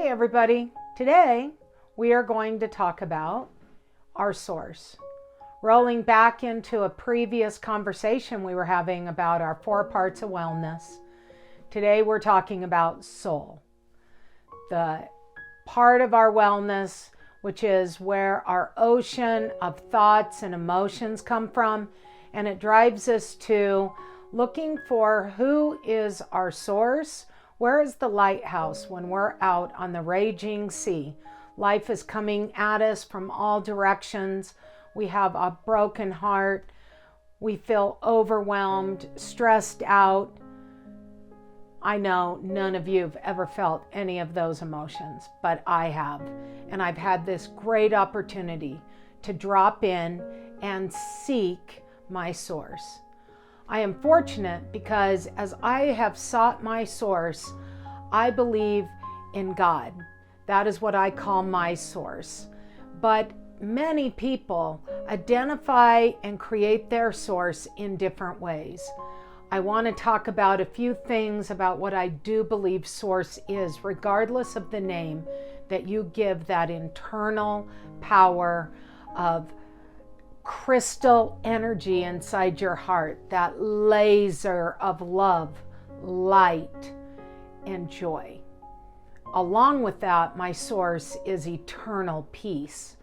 Hey everybody, today we are going to talk about our source. Rolling back into a previous conversation we were having about our 4 parts of wellness, today we're talking about soul. The part of our wellness which is where our ocean of thoughts and emotions come from, and it drives us to looking for who is our source. Where is the lighthouse when we're out on the raging sea? Life is coming at us from all directions. We have a broken heart. We feel overwhelmed, stressed out. I know none of you have ever felt any of those emotions, but I have. And I've had this great opportunity to drop in and seek my source. I am fortunate because as I have sought my source, I believe in God. That is what I call my source. But many people identify and create their source in different ways. I want to talk about a few things about what I do believe source is, regardless of the name that you give that internal power of crystal energy inside your heart, that laser of love, light, and joy. Along with that, my source is eternal peace.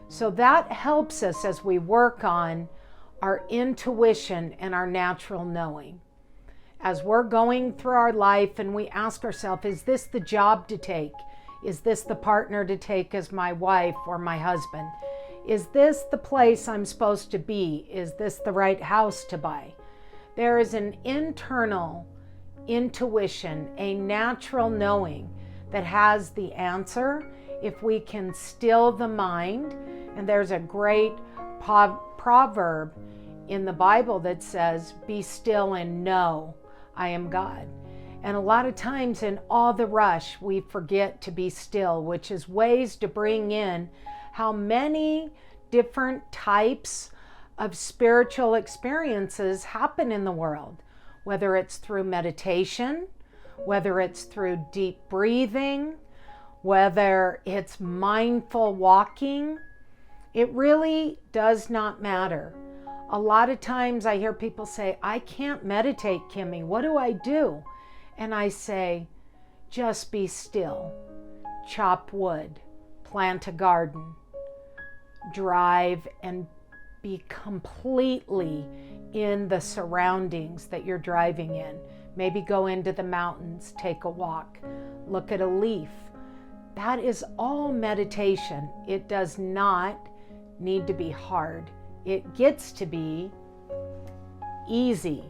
So that helps us as we work on our intuition and our natural knowing. As we're going through our life and we ask ourselves, is this the job to take? Is this the partner to take as my wife or my husband? Is this the place I'm supposed to be? Is this the right house to buy? There is an internal intuition, a natural knowing that has the answer if we can still the mind. And there's a great proverb in the Bible that says, be still and know I am God. And a lot of times in all the rush, we forget to be still, which is ways to bring in how many different types of spiritual experiences happen in the world, whether it's through meditation, whether it's through deep breathing, whether it's mindful walking. It really does not matter. A lot of times I hear people say, I can't meditate, Kimmy. What do I do? And I say, just be still. Chop wood, plant a garden, drive and be completely in the surroundings that you're driving in. Maybe go into the mountains, take a walk, look at a leaf. That is all meditation. It does not need to be hard. It gets to be easy.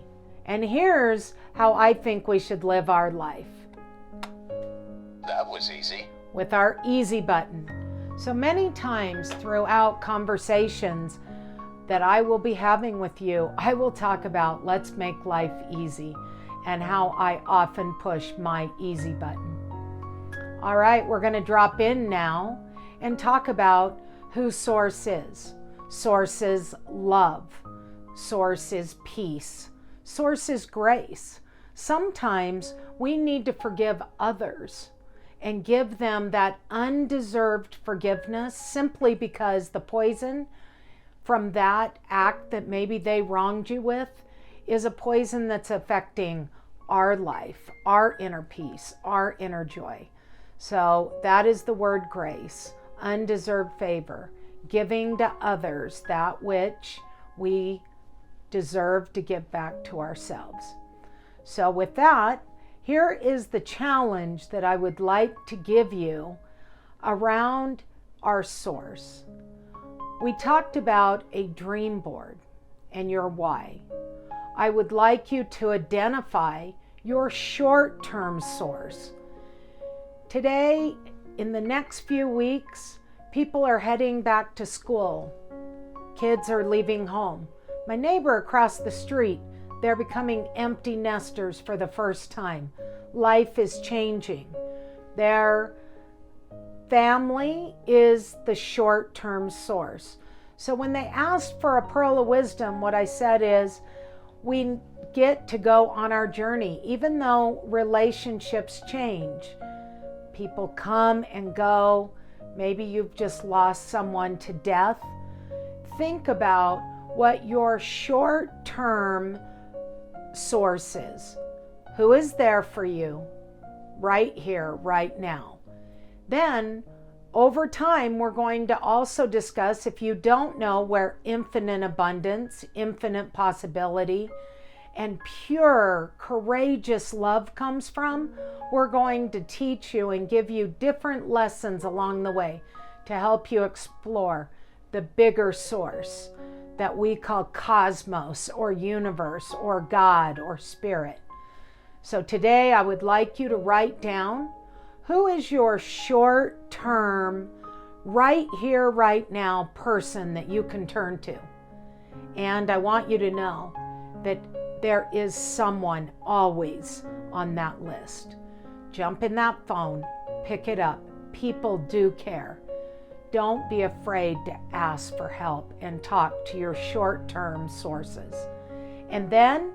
And here's how I think we should live our life. That was easy. With our easy button. So many times throughout conversations that I will be having with you, I will talk about let's make life easy and how I often push my easy button. All right, we're going to drop in now and talk about who Source is. Source is love. Source is peace. Source is grace. Sometimes we need to forgive others and give them that undeserved forgiveness simply because the poison from that act that maybe they wronged you with is a poison that's affecting our life, our inner peace, our inner joy. So that is the word grace, undeserved favor, giving to others that which we deserve to give back to ourselves. So with that, here is the challenge that I would like to give you around our source. We talked about a dream board and your why. I would like you to identify your short-term source. Today, in the next few weeks, people are heading back to school. Kids are leaving home. My neighbor across the street, they're becoming empty nesters for the first time. Life is changing. Their family is the short-term source. So when they asked for a pearl of wisdom, what I said is, we get to go on our journey. Even though relationships change, People come and go. Maybe you've just lost someone to death. Think about what your short-term source is. Who is there for you right here, right now? Then, over time, we're going to also discuss, if you don't know where infinite abundance, infinite possibility, and pure, courageous love comes from, we're going to teach you and give you different lessons along the way to help you explore the bigger source that we call cosmos or universe or God or spirit. So today I would like you to write down, who is your short-term, right here, right now person that you can turn to? And I want you to know that there is someone always on that list. Jump in that phone, pick it up. People do care. Don't be afraid to ask for help and talk to your short-term sources. And then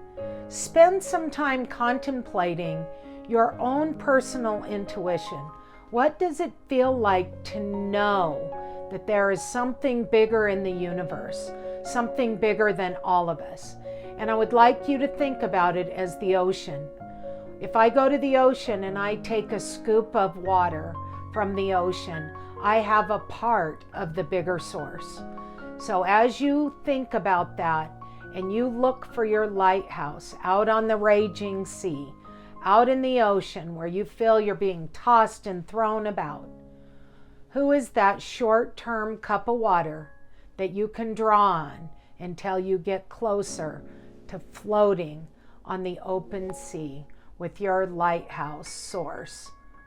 spend some time contemplating your own personal intuition. What does it feel like to know that there is something bigger in the universe, something bigger than all of us? And I would like you to think about it as the ocean. If I go to the ocean and I take a scoop of water from the ocean, I have a part of the bigger source. So as you think about that and you look for your lighthouse out on the raging sea, out in the ocean where you feel you're being tossed and thrown about, who is that short-term cup of water that you can draw on until you get closer to floating on the open sea with your lighthouse source?